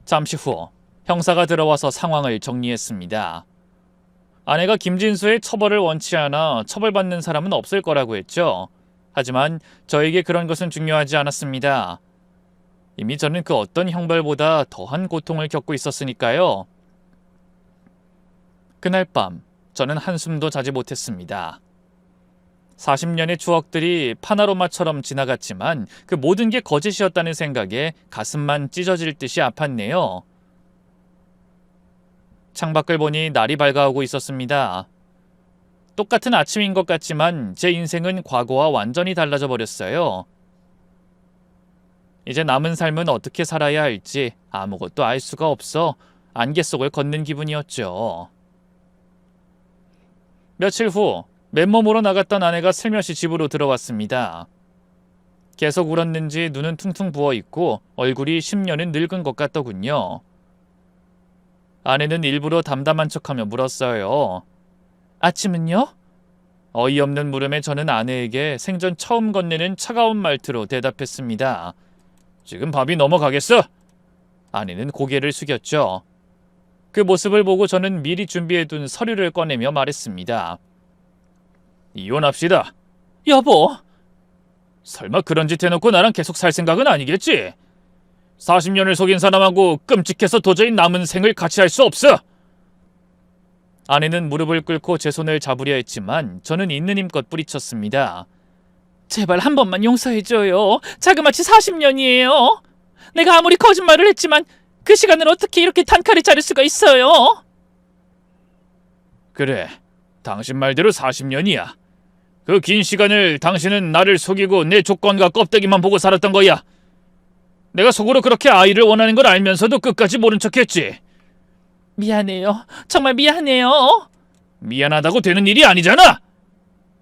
잠시 후 형사가 들어와서 상황을 정리했습니다. 아내가 김진수의 처벌을 원치 않아 처벌받는 사람은 없을 거라고 했죠. 하지만 저에게 그런 것은 중요하지 않았습니다. 이미 저는 그 어떤 형벌보다 더한 고통을 겪고 있었으니까요. 그날 밤 저는 한숨도 자지 못했습니다. 40년의 추억들이 파나로마처럼 지나갔지만 그 모든 게 거짓이었다는 생각에 가슴만 찢어질 듯이 아팠네요. 창밖을 보니 날이 밝아오고 있었습니다. 똑같은 아침인 것 같지만 제 인생은 과거와 완전히 달라져 버렸어요. 이제 남은 삶은 어떻게 살아야 할지 아무것도 알 수가 없어 안개 속을 걷는 기분이었죠. 며칠 후 맨몸으로 나갔던 아내가 슬며시 집으로 들어왔습니다. 계속 울었는지 눈은 퉁퉁 부어있고 얼굴이 10년은 늙은 것 같더군요. 아내는 일부러 담담한 척하며 물었어요. 아침은요? 어이없는 물음에 저는 아내에게 생전 처음 건네는 차가운 말투로 대답했습니다. 지금 밥이 넘어가겠어? 아내는 고개를 숙였죠. 그 모습을 보고 저는 미리 준비해둔 서류를 꺼내며 말했습니다. 이혼합시다. 여보! 설마 그런 짓 해놓고 나랑 계속 살 생각은 아니겠지? 40년을 속인 사람하고 끔찍해서 도저히 남은 생을 같이 할 수 없어! 아내는 무릎을 꿇고 제 손을 잡으려 했지만 저는 있는 힘껏 뿌리쳤습니다. 제발 한 번만 용서해줘요. 자그마치 40년이에요. 내가 아무리 거짓말을 했지만 그 시간을 어떻게 이렇게 단칼에 자를 수가 있어요? 그래, 당신 말대로 40년이야. 그 긴 시간을 당신은 나를 속이고 내 조건과 껍데기만 보고 살았던 거야. 내가 속으로 그렇게 아이를 원하는 걸 알면서도 끝까지 모른 척했지. 미안해요. 정말 미안해요. 미안하다고 되는 일이 아니잖아.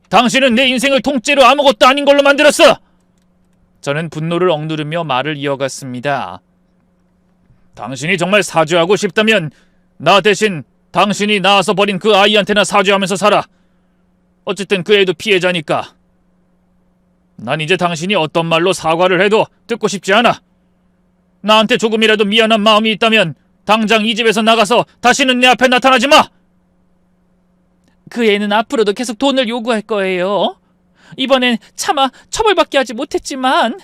당신은 내 인생을 통째로 아무것도 아닌 걸로 만들었어. 저는 분노를 억누르며 말을 이어갔습니다. 당신이 정말 사죄하고 싶다면 나 대신 당신이 낳아서 버린 그 아이한테나 사죄하면서 살아. 어쨌든 그 애도 피해자니까. 난 이제 당신이 어떤 말로 사과를 해도 듣고 싶지 않아. 나한테 조금이라도 미안한 마음이 있다면 당장 이 집에서 나가서 다시는 내 앞에 나타나지 마. 그 애는 앞으로도 계속 돈을 요구할 거예요. 이번엔 차마 처벌받게 하지 못했지만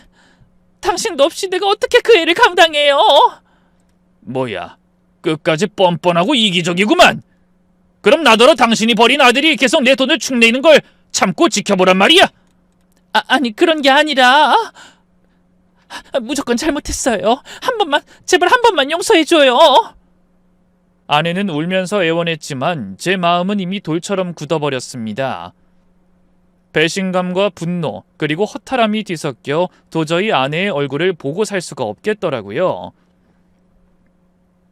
당신도 없이 내가 어떻게 그 애를 감당해요? 뭐야, 끝까지 뻔뻔하고 이기적이구만. 그럼 나더러 당신이 버린 아들이 계속 내 돈을 축내는 걸 참고 지켜보란 말이야. 아니 그런 게 아니라 무조건 잘못했어요. 한 번만, 제발 한 번만 용서해줘요. 아내는 울면서 애원했지만 제 마음은 이미 돌처럼 굳어버렸습니다. 배신감과 분노 그리고 허탈함이 뒤섞여 도저히 아내의 얼굴을 보고 살 수가 없겠더라고요.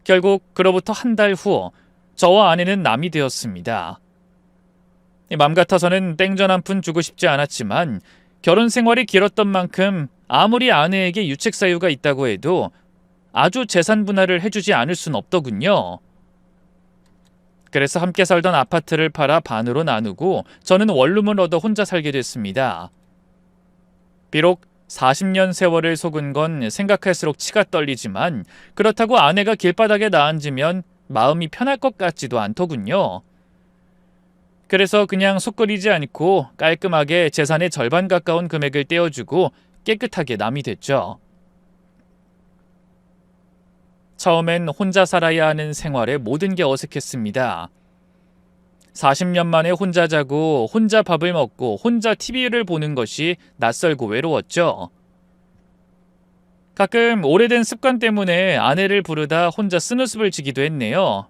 결국 그로부터 한 달 후 저와 아내는 남이 되었습니다. 맘 같아서는 땡전 한 푼 주고 싶지 않았지만 결혼 생활이 길었던 만큼 아무리 아내에게 유책 사유가 있다고 해도 아주 재산 분할을 해주지 않을 순 없더군요. 그래서 함께 살던 아파트를 팔아 반으로 나누고 저는 원룸을 얻어 혼자 살게 됐습니다. 비록 40년 세월을 속은 건 생각할수록 치가 떨리지만 그렇다고 아내가 길바닥에 나앉으면 마음이 편할 것 같지도 않더군요. 그래서 그냥 속 끓이지 않고 깔끔하게 재산의 절반 가까운 금액을 떼어주고 깨끗하게 남이 됐죠. 처음엔 혼자 살아야 하는 생활에 모든 게 어색했습니다. 40년 만에 혼자 자고 혼자 밥을 먹고 혼자 TV를 보는 것이 낯설고 외로웠죠. 가끔 오래된 습관 때문에 아내를 부르다 혼자 쓴웃음을 지기도 했네요.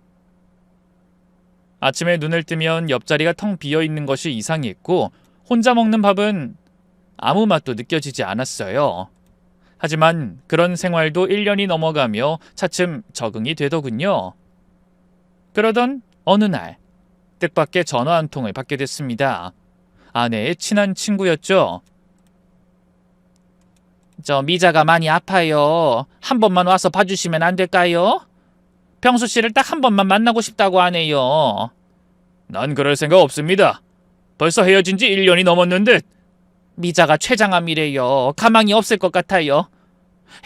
아침에 눈을 뜨면 옆자리가 텅 비어 있는 것이 이상했고 혼자 먹는 밥은 아무 맛도 느껴지지 않았어요. 하지만 그런 생활도 1년이 넘어가며 차츰 적응이 되더군요. 그러던 어느 날 뜻밖의 전화 한 통을 받게 됐습니다. 아내의 친한 친구였죠. 저 미자가 많이 아파요. 한 번만 와서 봐주시면 안 될까요? 병수 씨를 딱 한 번만 만나고 싶다고 하네요. 난 그럴 생각 없습니다. 벌써 헤어진 지 1년이 넘었는데. 미자가 췌장암이래요. 가망이 없을 것 같아요.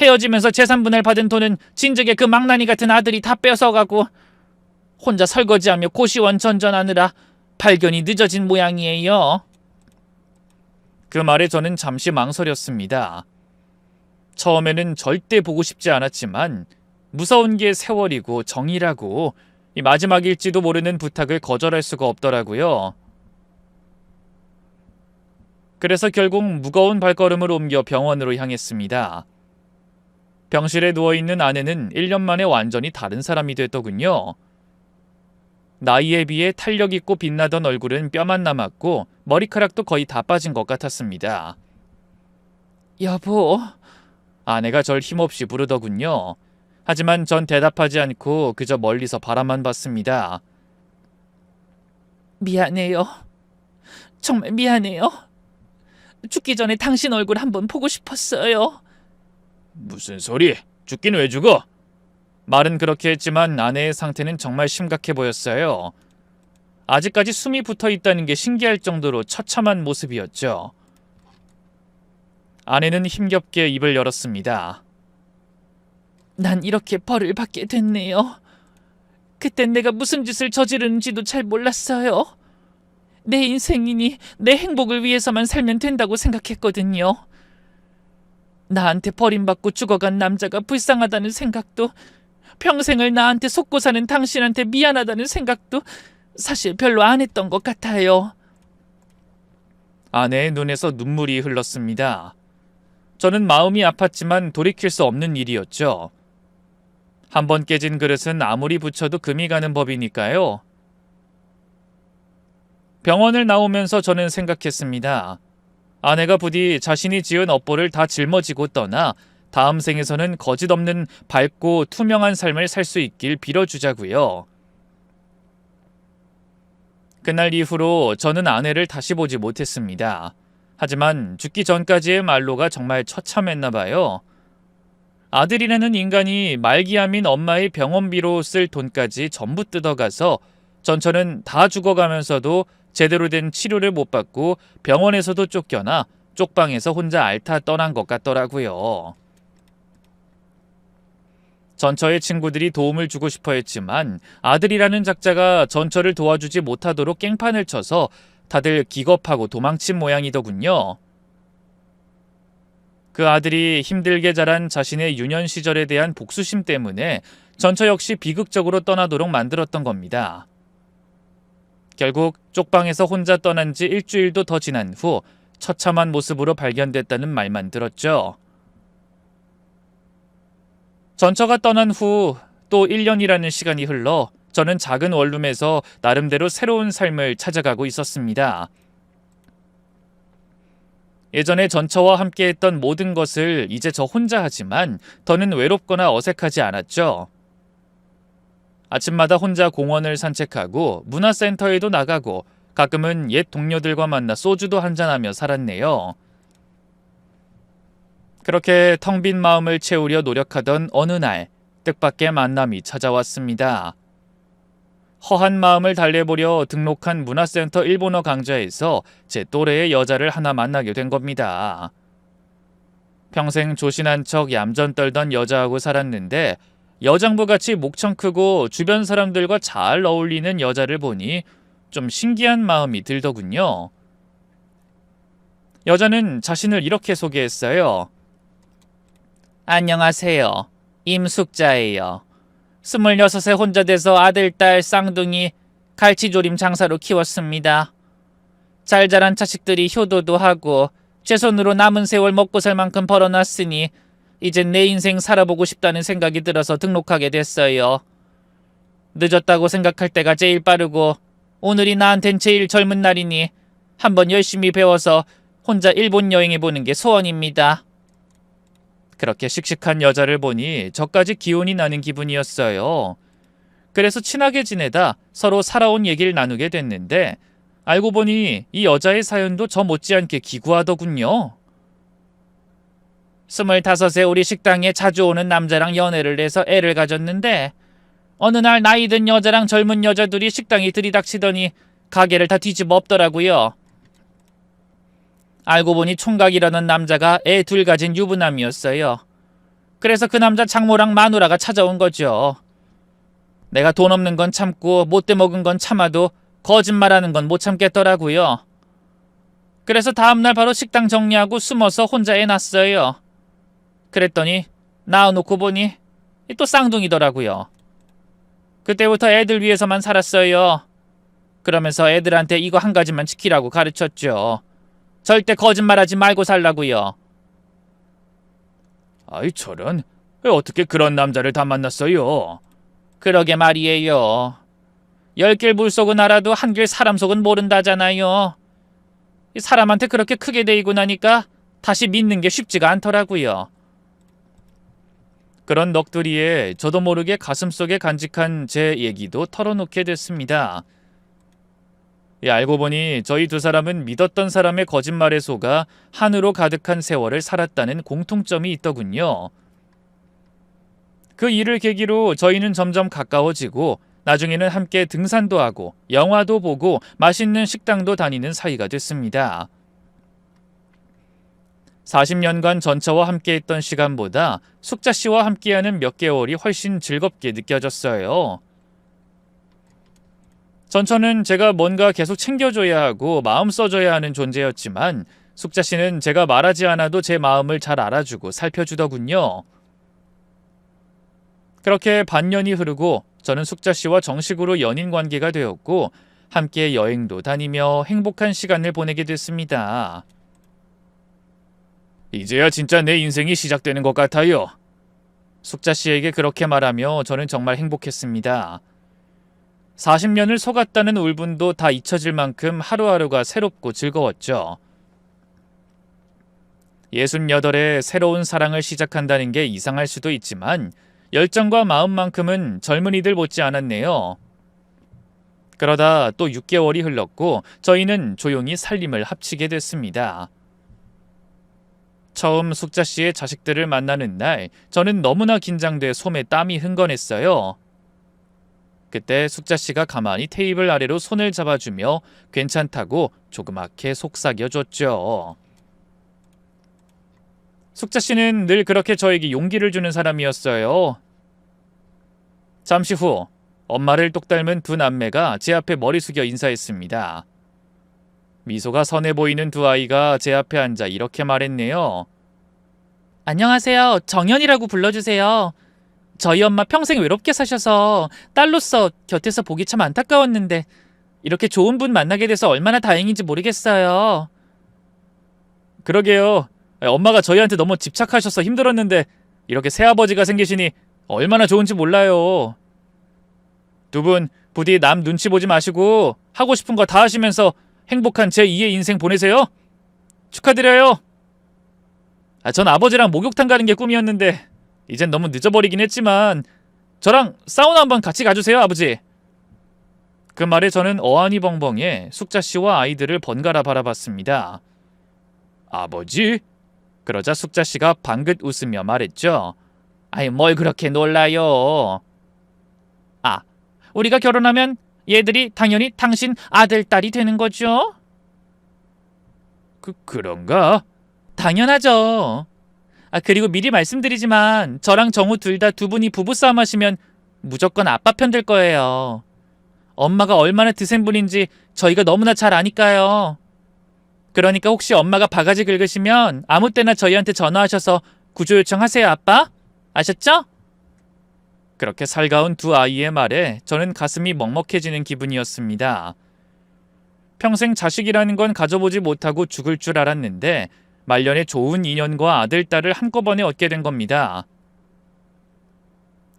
헤어지면서 재산 분할 받은 돈은 진즉에 그 망나니 같은 아들이 다 뺏어가고 혼자 설거지하며 고시원 전전하느라 발견이 늦어진 모양이에요. 그 말에 저는 잠시 망설였습니다. 처음에는 절대 보고 싶지 않았지만 무서운 게 세월이고 정이라고 이 마지막일지도 모르는 부탁을 거절할 수가 없더라고요. 그래서 결국 무거운 발걸음을 옮겨 병원으로 향했습니다. 병실에 누워있는 아내는 1년 만에 완전히 다른 사람이 됐더군요. 나이에 비해 탄력 있고 빛나던 얼굴은 뼈만 남았고 머리카락도 거의 다 빠진 것 같았습니다. 여보. 아내가 절 힘없이 부르더군요. 하지만 전 대답하지 않고 그저 멀리서 바라만 봤습니다. 미안해요. 정말 미안해요. 죽기 전에 당신 얼굴 한번 보고 싶었어요. 무슨 소리? 죽긴 왜 죽어? 말은 그렇게 했지만 아내의 상태는 정말 심각해 보였어요. 아직까지 숨이 붙어 있다는 게 신기할 정도로 처참한 모습이었죠. 아내는 힘겹게 입을 열었습니다. 난 이렇게 벌을 받게 됐네요. 그땐 내가 무슨 짓을 저지르는지도 잘 몰랐어요. 내 인생이니 내 행복을 위해서만 살면 된다고 생각했거든요. 나한테 버림받고 죽어간 남자가 불쌍하다는 생각도, 평생을 나한테 속고 사는 당신한테 미안하다는 생각도 사실 별로 안 했던 것 같아요. 아내의 눈에서 눈물이 흘렀습니다. 저는 마음이 아팠지만 돌이킬 수 없는 일이었죠. 한번 깨진 그릇은 아무리 붙여도 금이 가는 법이니까요. 병원을 나오면서 저는 생각했습니다. 아내가 부디 자신이 지은 업보를 다 짊어지고 떠나 다음 생에서는 거짓 없는 밝고 투명한 삶을 살 수 있길 빌어주자고요. 그날 이후로 저는 아내를 다시 보지 못했습니다. 하지만 죽기 전까지의 말로가 정말 처참했나 봐요. 아들이라는 인간이 말기암인 엄마의 병원비로 쓸 돈까지 전부 뜯어가서 전처는 다 죽어가면서도 제대로 된 치료를 못 받고 병원에서도 쫓겨나 쪽방에서 혼자 앓다 떠난 것 같더라고요. 전처의 친구들이 도움을 주고 싶어 했지만 아들이라는 작자가 전처를 도와주지 못하도록 깽판을 쳐서 다들 기겁하고 도망친 모양이더군요. 그 아들이 힘들게 자란 자신의 유년 시절에 대한 복수심 때문에 전처 역시 비극적으로 떠나도록 만들었던 겁니다. 결국 쪽방에서 혼자 떠난 지 일주일도 더 지난 후 처참한 모습으로 발견됐다는 말만 들었죠. 전처가 떠난 후 또 1년이라는 시간이 흘러 저는 작은 원룸에서 나름대로 새로운 삶을 찾아가고 있었습니다. 예전에 전처와 함께했던 모든 것을 이제 저 혼자 하지만 더는 외롭거나 어색하지 않았죠. 아침마다 혼자 공원을 산책하고 문화센터에도 나가고 가끔은 옛 동료들과 만나 소주도 한잔하며 살았네요. 그렇게 텅 빈 마음을 채우려 노력하던 어느 날 뜻밖의 만남이 찾아왔습니다. 허한 마음을 달래보려 등록한 문화센터 일본어 강좌에서 제 또래의 여자를 하나 만나게 된 겁니다. 평생 조신한 척 얌전 떨던 여자하고 살았는데 여장부같이 목청 크고 주변 사람들과 잘 어울리는 여자를 보니 좀 신기한 마음이 들더군요. 여자는 자신을 이렇게 소개했어요. 안녕하세요. 임숙자예요. 26에 혼자 돼서 아들, 딸, 쌍둥이, 갈치조림 장사로 키웠습니다. 잘 자란 자식들이 효도도 하고 제 손으로 남은 세월 먹고 살 만큼 벌어놨으니 이젠 내 인생 살아보고 싶다는 생각이 들어서 등록하게 됐어요. 늦었다고 생각할 때가 제일 빠르고 오늘이 나한텐 제일 젊은 날이니 한번 열심히 배워서 혼자 일본 여행해보는 게 소원입니다. 그렇게 씩씩한 여자를 보니 저까지 기운이 나는 기분이었어요. 그래서 친하게 지내다 서로 살아온 얘기를 나누게 됐는데 알고 보니 이 여자의 사연도 저 못지않게 기구하더군요. 25에 우리 식당에 자주 오는 남자랑 연애를 해서 애를 가졌는데 어느 날 나이 든 여자랑 젊은 여자들이 식당에 들이닥치더니 가게를 다 뒤집어 엎더라고요. 알고 보니 총각이라는 남자가 애 둘 가진 유부남이었어요. 그래서 그 남자 장모랑 마누라가 찾아온 거죠. 내가 돈 없는 건 참고 못돼 먹은 건 참아도 거짓말하는 건 못 참겠더라고요. 그래서 다음날 바로 식당 정리하고 숨어서 혼자 애 낳았어요. 그랬더니 낳아놓고 보니 또 쌍둥이더라고요. 그때부터 애들 위해서만 살았어요. 그러면서 애들한테 이거 한 가지만 지키라고 가르쳤죠. 절대 거짓말하지 말고 살라고요. 아이 저런, 왜 어떻게 그런 남자를 다 만났어요? 그러게 말이에요. 10길 물속은 알아도 1길 사람 속은 모른다잖아요. 사람한테 그렇게 크게 데이고 나니까 다시 믿는 게 쉽지가 않더라고요. 그런 넋두리에 저도 모르게 가슴속에 간직한 제 얘기도 털어놓게 됐습니다. 알고 보니 저희 두 사람은 믿었던 사람의 거짓말에 속아 한으로 가득한 세월을 살았다는 공통점이 있더군요. 그 일을 계기로 저희는 점점 가까워지고 나중에는 함께 등산도 하고 영화도 보고 맛있는 식당도 다니는 사이가 됐습니다. 40년간 전처와 함께했던 시간보다 숙자 씨와 함께하는 몇 개월이 훨씬 즐겁게 느껴졌어요. 전처는 제가 뭔가 계속 챙겨줘야 하고 마음 써줘야 하는 존재였지만 숙자 씨는 제가 말하지 않아도 제 마음을 잘 알아주고 살펴주더군요. 그렇게 반년이 흐르고 저는 숙자 씨와 정식으로 연인 관계가 되었고 함께 여행도 다니며 행복한 시간을 보내게 됐습니다. 이제야 진짜 내 인생이 시작되는 것 같아요. 숙자 씨에게 그렇게 말하며 저는 정말 행복했습니다. 40년을 속았다는 울분도 다 잊혀질 만큼 하루하루가 새롭고 즐거웠죠. 68에 새로운 사랑을 시작한다는 게 이상할 수도 있지만 열정과 마음만큼은 젊은이들 못지 않았네요. 그러다 또 6개월이 흘렀고 저희는 조용히 살림을 합치게 됐습니다. 처음 숙자 씨의 자식들을 만나는 날 저는 너무나 긴장돼 손에 땀이 흥건했어요. 그때 숙자 씨가 가만히 테이블 아래로 손을 잡아주며 괜찮다고 조그맣게 속삭여줬죠. 숙자 씨는 늘 그렇게 저에게 용기를 주는 사람이었어요. 잠시 후 엄마를 똑 닮은 두 남매가 제 앞에 머리 숙여 인사했습니다. 미소가 선해 보이는 두 아이가 제 앞에 앉아 이렇게 말했네요. 안녕하세요. 정연이라고 불러주세요. 저희 엄마 평생 외롭게 사셔서 딸로서 곁에서 보기 참 안타까웠는데 이렇게 좋은 분 만나게 돼서 얼마나 다행인지 모르겠어요. 그러게요. 엄마가 저희한테 너무 집착하셔서 힘들었는데 이렇게 새아버지가 생기시니 얼마나 좋은지 몰라요. 두 분 부디 남 눈치 보지 마시고 하고 싶은 거 다 하시면서 행복한 제2의 인생 보내세요. 축하드려요. 전 아버지랑 목욕탕 가는 게 꿈이었는데 이젠 너무 늦어버리긴 했지만 저랑 사우나 한번 같이 가주세요, 아버지. 그 말에 저는 어안이 벙벙해 숙자 씨와 아이들을 번갈아 바라봤습니다. 아버지? 그러자 숙자 씨가 방긋 웃으며 말했죠. 아이, 뭘 그렇게 놀라요. 우리가 결혼하면 얘들이 당연히 당신 아들, 딸이 되는 거죠? 그런가? 당연하죠. 그리고 미리 말씀드리지만 저랑 정우 둘 다 두 분이 부부싸움 하시면 무조건 아빠 편 들 거예요. 엄마가 얼마나 드센 분인지 저희가 너무나 잘 아니까요. 그러니까 혹시 엄마가 바가지 긁으시면 아무 때나 저희한테 전화하셔서 구조 요청하세요, 아빠. 아셨죠? 그렇게 살가운 두 아이의 말에 저는 가슴이 먹먹해지는 기분이었습니다. 평생 자식이라는 건 가져보지 못하고 죽을 줄 알았는데 말년에 좋은 인연과 아들, 딸을 한꺼번에 얻게 된 겁니다.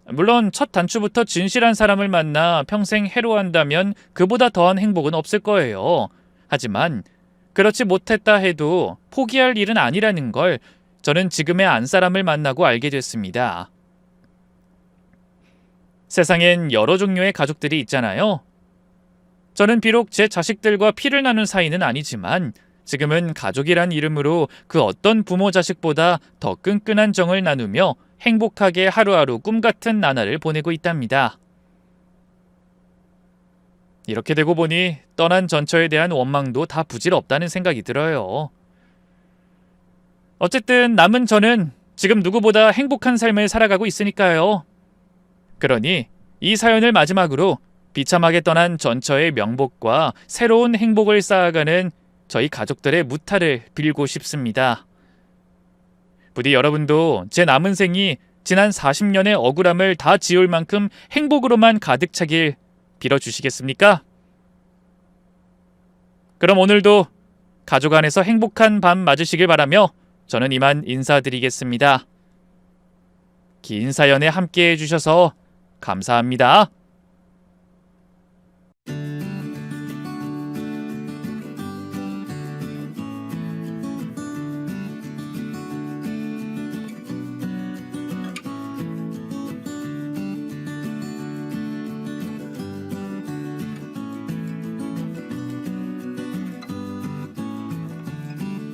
물론 첫 단추부터 진실한 사람을 만나 평생 해로한다면 그보다 더한 행복은 없을 거예요. 하지만 그렇지 못했다 해도 포기할 일은 아니라는 걸 저는 지금의 안사람을 만나고 알게 됐습니다. 세상엔 여러 종류의 가족들이 있잖아요. 저는 비록 제 자식들과 피를 나눈 사이는 아니지만 지금은 가족이란 이름으로 그 어떤 부모 자식보다 더 끈끈한 정을 나누며 행복하게 하루하루 꿈같은 나날을 보내고 있답니다. 이렇게 되고 보니 떠난 전처에 대한 원망도 다 부질없다는 생각이 들어요. 어쨌든 남은 저는 지금 누구보다 행복한 삶을 살아가고 있으니까요. 그러니 이 사연을 마지막으로 비참하게 떠난 전처의 명복과 새로운 행복을 쌓아가는 저희 가족들의 무탈을 빌고 싶습니다. 부디 여러분도 제 남은 생이 지난 40년의 억울함을 다 지울 만큼 행복으로만 가득 차길 빌어주시겠습니까? 그럼 오늘도 가족 안에서 행복한 밤 맞으시길 바라며 저는 이만 인사드리겠습니다. 긴 사연에 함께해 주셔서 감사합니다.